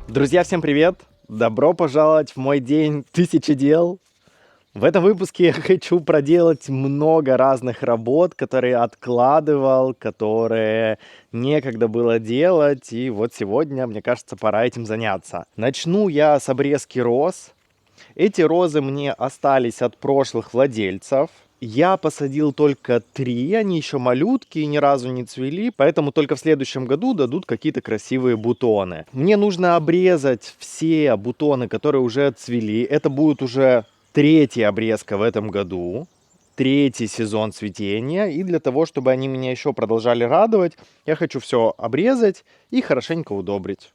Друзья, всем привет! Добро пожаловать в мой день тысячи дел. В этом выпуске я хочу проделать много разных работ, которые откладывал, которые некогда было делать. И вот сегодня, мне кажется, пора этим заняться. Начну я с обрезки роз. Эти розы мне остались от прошлых владельцев. Я посадил только 3, они еще малютки и ни разу не цвели, поэтому только в следующем году дадут какие-то красивые бутоны. Мне нужно обрезать все бутоны, которые уже отцвели. Это будет уже третья обрезка в этом году, третий сезон цветения. И для того, чтобы они меня еще продолжали радовать, я хочу все обрезать и хорошенько удобрить.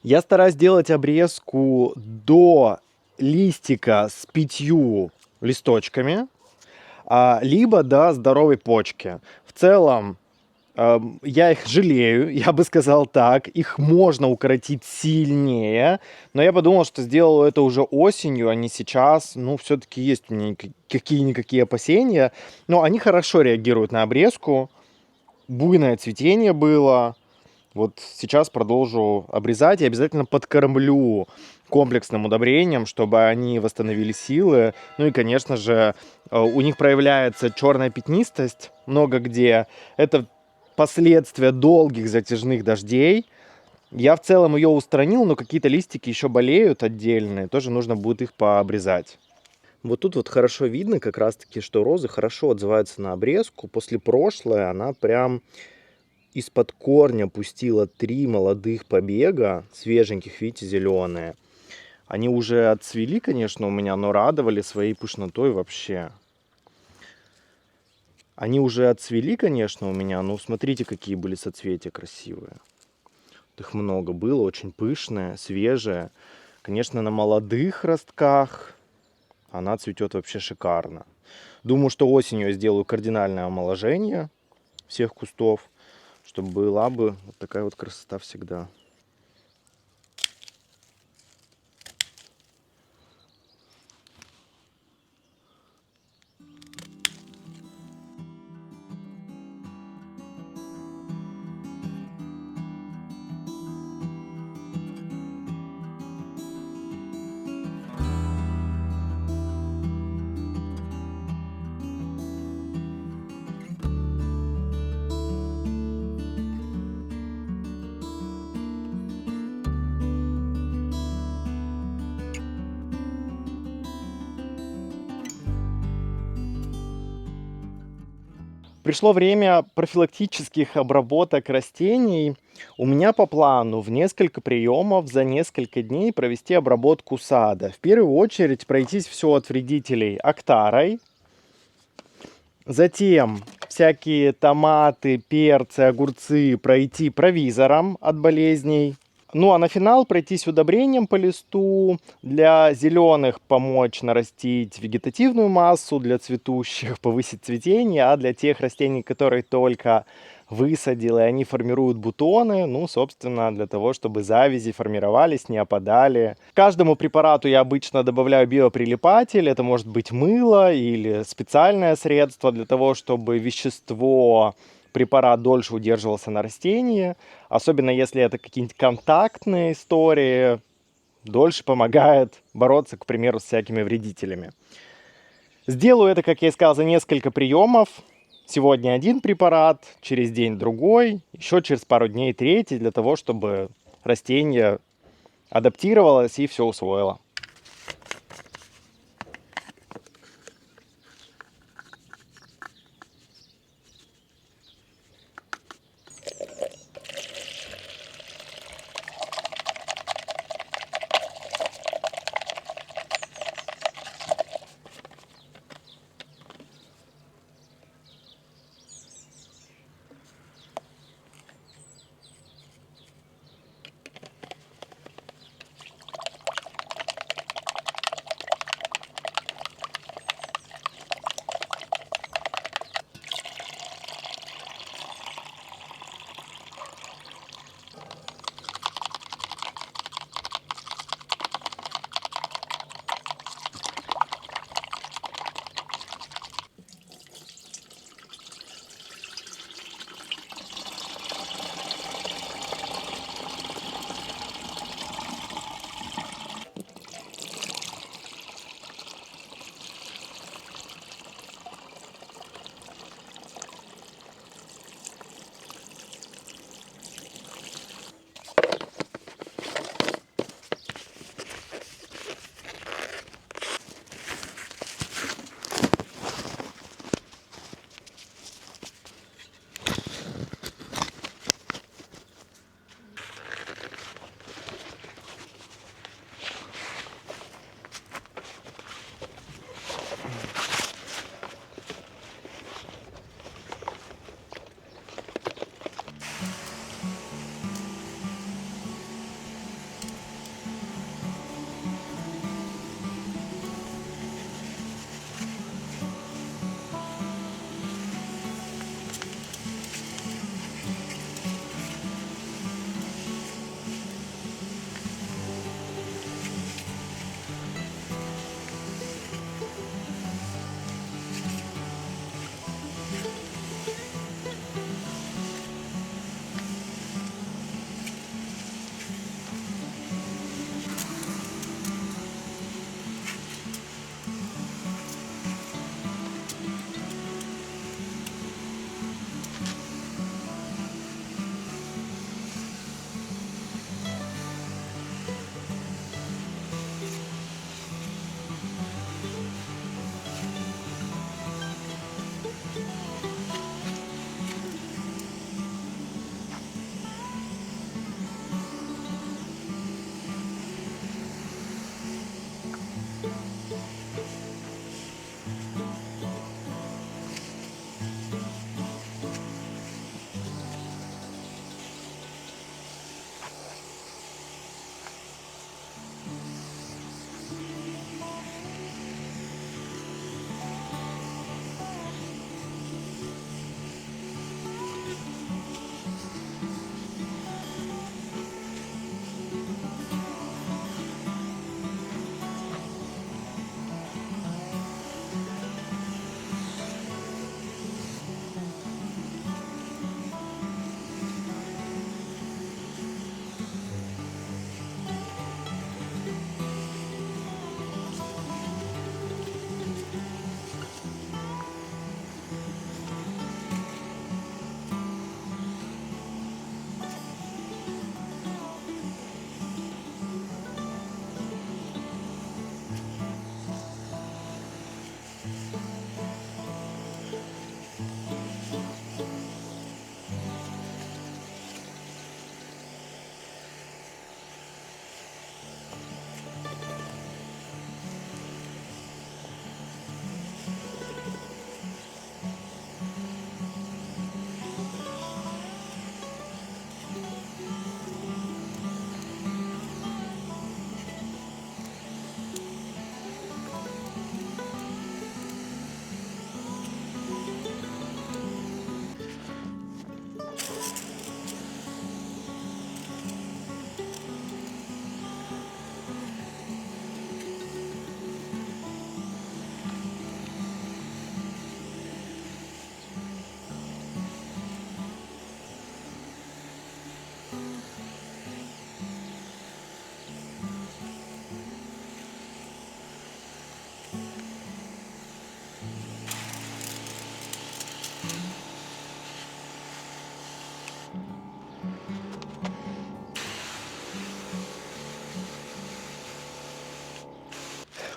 Я стараюсь делать обрезку до листика с 5 листочками, либо до здоровой почки. В целом, я их жалею, я бы сказал так. Их можно укоротить сильнее, но я подумал, что сделал это уже осенью, а не сейчас. Ну, все-таки есть у меня какие-никакие опасения, но они хорошо реагируют на обрезку. Буйное цветение было. Вот сейчас продолжу обрезать и обязательно подкормлю комплексным удобрением, чтобы они восстановили силы. Ну и, конечно же, у них проявляется черная пятнистость много где. Это последствия долгих затяжных дождей. Я в целом ее устранил, но какие-то листики еще болеют отдельные. Тоже нужно будет их пообрезать. Вот тут вот хорошо видно как раз-таки, что розы хорошо отзываются на обрезку. После прошлой она прям из-под корня пустила 3 молодых побега, свеженьких, видите, зеленые. Они уже отцвели, конечно, у меня, но радовали своей пышнотой вообще. Они уже отцвели, конечно, у меня, но смотрите, какие были соцветия красивые. Их много было, очень пышные, свежие. Конечно, на молодых ростках она цветет вообще шикарно. Думаю, что осенью я сделаю кардинальное омоложение всех кустов, чтобы была бы вот такая вот красота всегда. Пришло время профилактических обработок растений. У меня по плану в несколько приемов за несколько дней провести обработку сада. В первую очередь пройтись все от вредителей октарой. Затем всякие томаты, перцы, огурцы пройти провизором от болезней. Ну а на финал пройтись удобрением по листу. Для зеленых помочь нарастить вегетативную массу, для цветущих повысить цветение, а для тех растений, которые только высадил, и они формируют бутоны, ну, собственно, для того, чтобы завязи формировались, не опадали. К каждому препарату я обычно добавляю биоприлипатель, это может быть мыло или специальное средство для того, чтобы вещество, препарат дольше удерживался на растении, особенно если это какие-нибудь контактные истории, дольше помогает бороться, к примеру, с всякими вредителями. Сделаю это, как я и сказал, за несколько приемов. Сегодня один препарат, через день другой, еще через пару дней третий, для того, чтобы растение адаптировалось и все усвоило.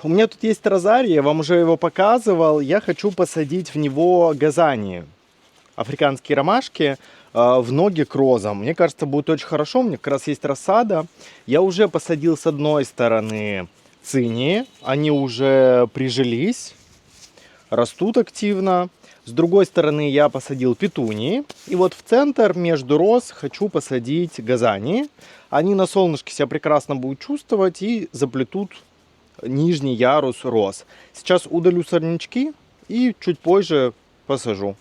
У меня тут есть розарий, я вам уже его показывал. Я хочу посадить в него газании, африканские ромашки, в ноги к розам. Мне кажется, будет очень хорошо. У меня как раз есть рассада. Я уже посадил с одной стороны цинии. Они уже прижились, растут активно. С другой стороны я посадил петунии. И вот в центр между роз хочу посадить газании. Они на солнышке себя прекрасно будут чувствовать и заплетут нижний ярус роз. Сейчас удалю сорнячки и чуть позже посажу.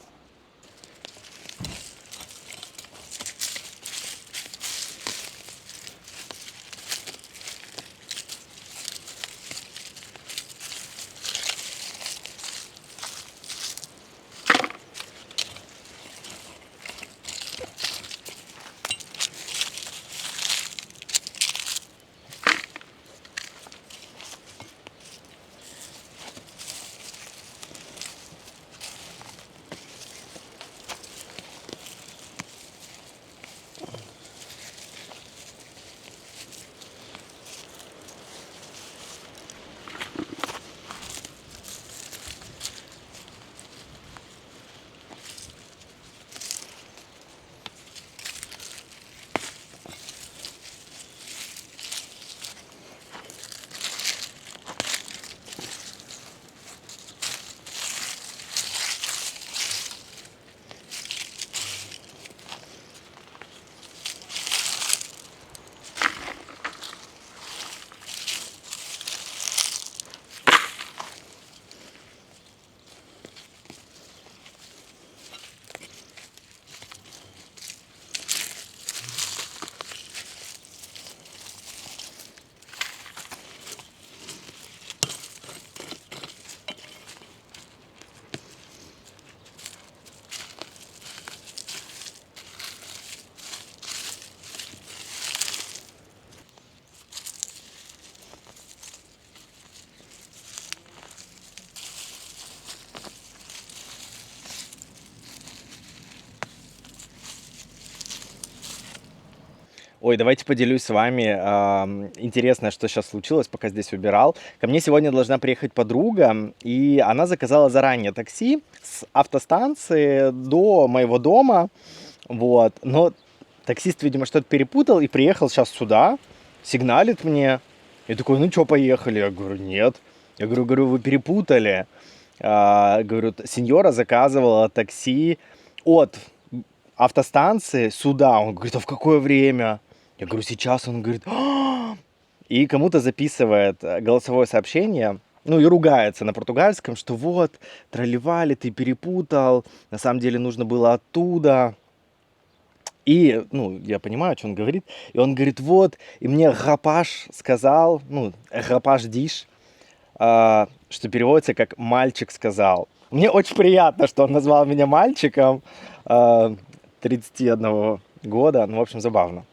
Ой, давайте поделюсь с вами. Интересное, что сейчас случилось, пока здесь убирал. Ко мне сегодня должна приехать подруга, и она заказала заранее такси с автостанции до моего дома. Вот. Но таксист, видимо, что-то перепутал и приехал сейчас сюда, сигналит мне. Я такой, ну что, поехали? Я говорю, нет. Я говорю, вы перепутали. Говорю, сеньора заказывала такси от автостанции сюда. Он говорит, а в какое время? Я говорю, сейчас. Он говорит, «А!» И кому-то записывает голосовое сообщение, ну и ругается на португальском, что вот, тролливали, ты перепутал, на самом деле нужно было оттуда. И, ну, я понимаю, что он говорит. И он говорит, вот, и мне Рапаш сказал, ну, Рапаш Диш, что переводится как «мальчик сказал». Мне очень приятно, что он назвал меня мальчиком 31 года. Ну, в общем, забавно.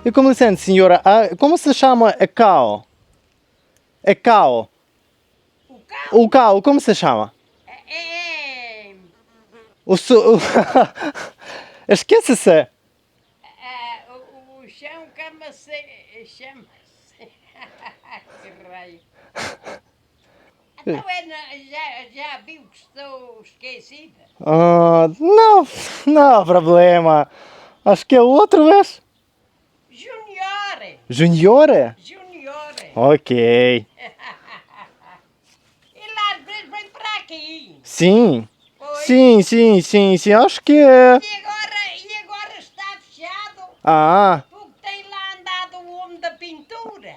E com licença, senhora, como se chama a cow? A cow. O cão O cow, como se chama? é, O su... Esqueça-se. o chão chama-se. Que raio. Então já viu que estou esquecida? Não, não há problema. Acho que é outro vez. Junior! Junior? Junior! Ok. Ele às vezes vem para aqui. Sim. Pois. Sim. Acho que é. E agora está fechado Ah, porque tem lá andado o homem da pintura.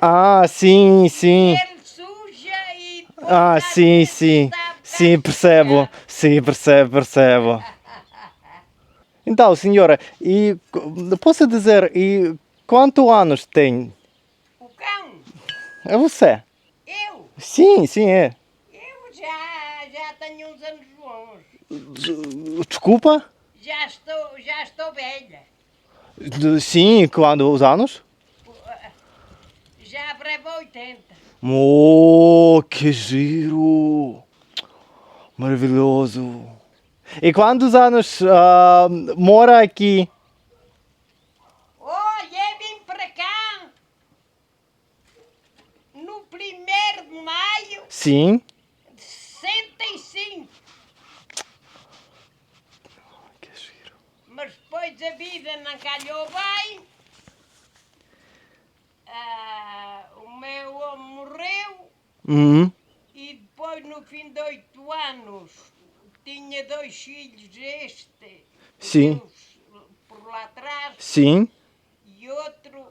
sim. E ele suja e depois às Sim. vezes está Sim, percebo. fechado. Sim, percebo. Então, senhora, e posso dizer, e quantos anos tem? O cão, É você? eu, Sim, é. eu já tenho uns anos bons. Desculpa? Já estou velha. Sim, quantos anos? Já brevo 80. Oh, que giro! Maravilhoso! E quantos anos mora aqui? Olha, eu vim para cá no 1º de maio Sim. de 65. Que giro. Mas depois a vida não calhou bem. O meu homem morreu Uhum. e depois no fim de 8 anos tinha 2 filhos, Sim. meus por lá atrás, Sim. e outro,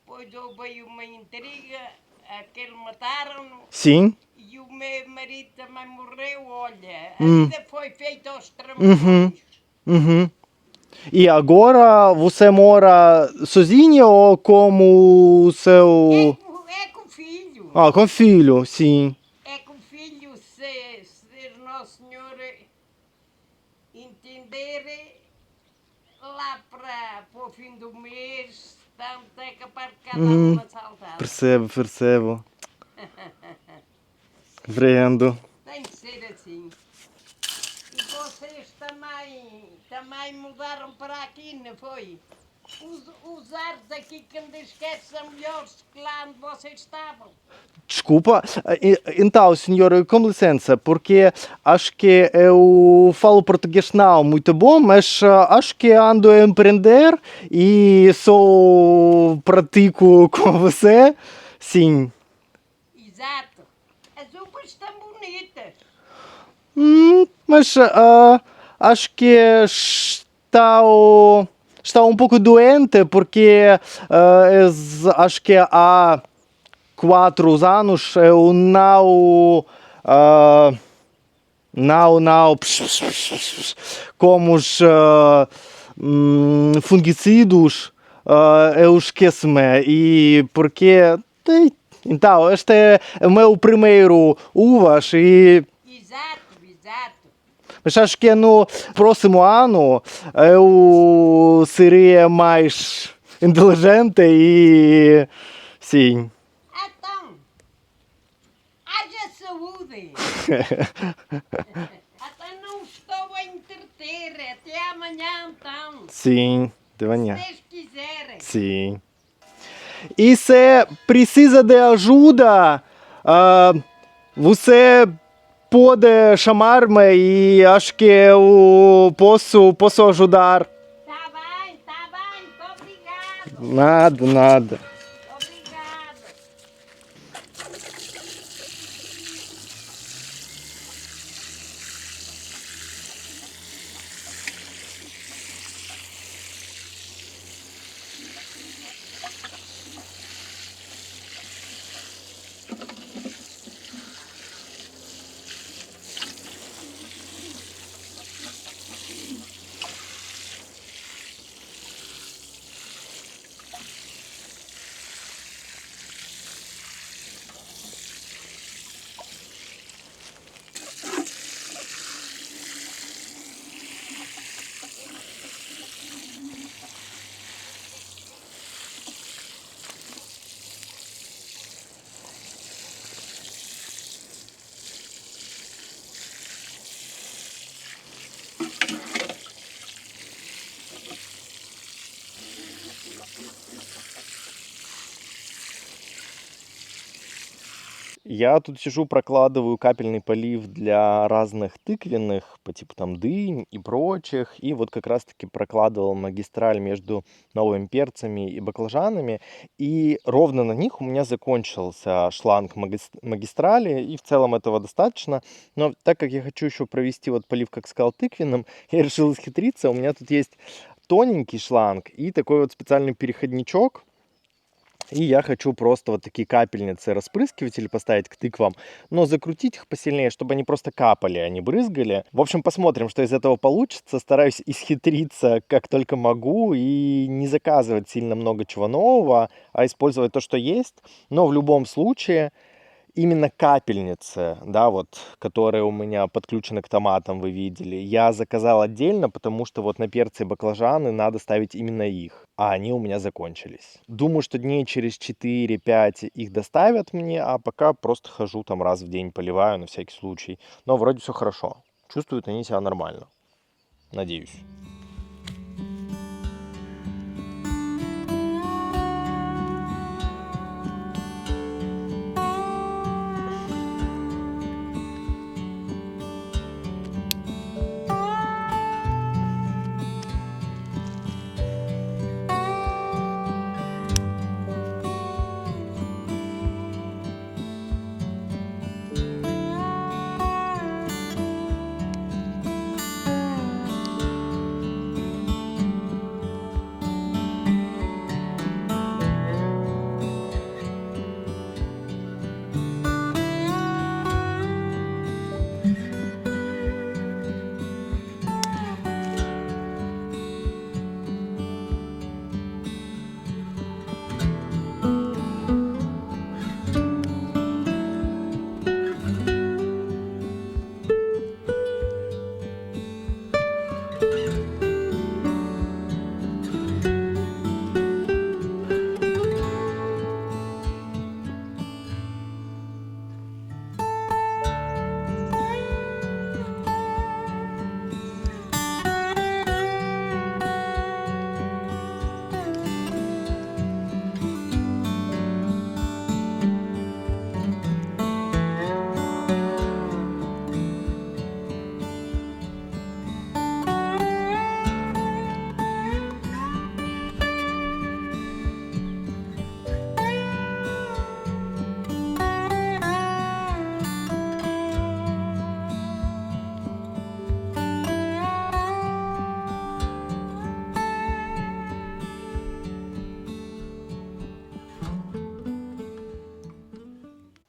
depois houve aí uma intriga, aquele mataram-no, Sim. e o meu marido também morreu. Olha, a Hum. vida foi feita aos trambolhões. Uhum. E agora você mora sozinho ou como o seu. É com o filho. Com filho, sim. É com o filho, se Nosso Senhor entender, lá para o fim do mês, tanto é capaz de cada uma saudade. Percebo. Compreendo. Tem de ser assim. E vocês também mudaram para aqui, não foi? Os ares aqui que me diz que são melhores que lá onde vocês estavam. Desculpa. Então, senhor, com licença, porque acho que eu falo português não muito bom, mas acho que ando a empreender e sou pratico com você. Sim. Exato. As uvas estão bonitas. Mas acho que está um pouco doente porque acho que há 4 anos eu não como os fungicidas eu esqueço-me e porque então este é o meu primeiro uvas e Exato. mas acho que no próximo ano eu seria mais inteligente e sim. Então, haja saúde. Até não estou a entreter. Até amanhã, então. Sim, de Se manhã. Deus quiser. Sim. E se precisa de ajuda, você pode chamar-me e acho que eu posso ajudar. Tá bem. Muito obrigado. Nada. Obrigado. Я тут сижу, прокладываю капельный полив для разных тыквенных, по типу там дынь и прочих. И вот как раз-таки прокладывал магистраль между новыми перцами и баклажанами. И ровно на них у меня закончился шланг магистрали. И в целом этого достаточно. Но так как я хочу еще провести вот полив, как сказал, тыквенным, я решил исхитриться. У меня тут есть тоненький шланг и такой вот специальный переходничок. И я хочу просто вот такие капельницы, распрыскиватели поставить к тыквам, но закрутить их посильнее, чтобы они просто капали, а не брызгали. В общем, посмотрим, что из этого получится. Стараюсь исхитриться как только могу и не заказывать сильно много чего нового, а использовать то, что есть. Но в любом случае именно капельницы, да, вот, которые у меня подключены к томатам, вы видели, я заказал отдельно, потому что вот на перцы и баклажаны надо ставить именно их, а они у меня закончились. Думаю, что дней через 4-5 их доставят мне, а пока просто хожу там раз в день, поливаю на всякий случай. Но вроде все хорошо. Чувствуют они себя нормально. Надеюсь.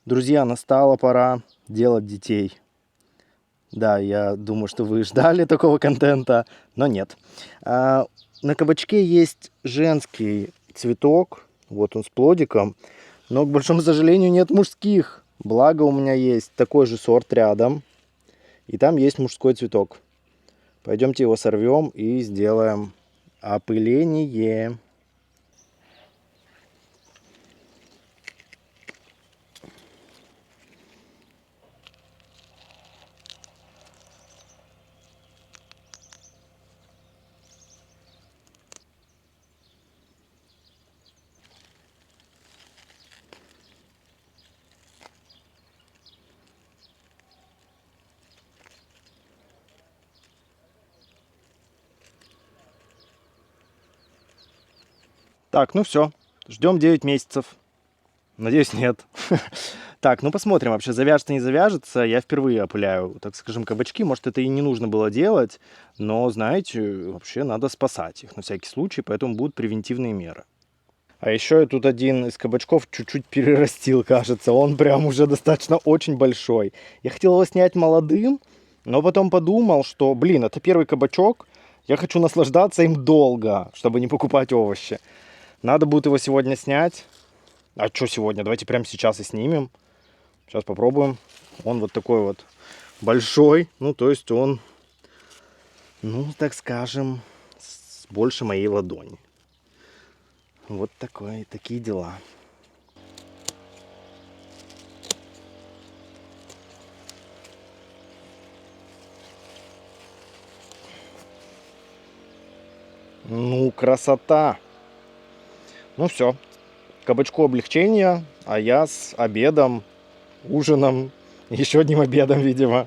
Друзья, настала пора делать детей. Да, я думаю, что вы ждали такого контента, но нет. На кабачке есть женский цветок, вот он с плодиком, но, к большому сожалению, нет мужских. Благо у меня есть такой же сорт рядом, и там есть мужской цветок. Пойдемте его сорвем и сделаем опыление. Так, ну все, ждем 9 месяцев. Надеюсь, нет. Так, ну посмотрим, вообще завяжется, не завяжется. Я впервые опыляю, так скажем, кабачки. Может, это и не нужно было делать, но, знаете, вообще надо спасать их на всякий случай, поэтому будут превентивные меры. А еще я тут один из кабачков чуть-чуть перерастил, кажется. Он прям уже достаточно очень большой. Я хотел его снять молодым, но потом подумал, что, блин, это первый кабачок. Я хочу наслаждаться им долго, чтобы не покупать овощи. Надо будет его сегодня снять. А что сегодня? Давайте прямо сейчас и снимем. Сейчас попробуем. Он вот такой вот большой. Ну, то есть он, ну, так скажем, больше моей ладони. Вот такие дела. Ну, красота. Ну все, кабачку облегчения, а я с обедом ужином, еще одним обедом, видимо.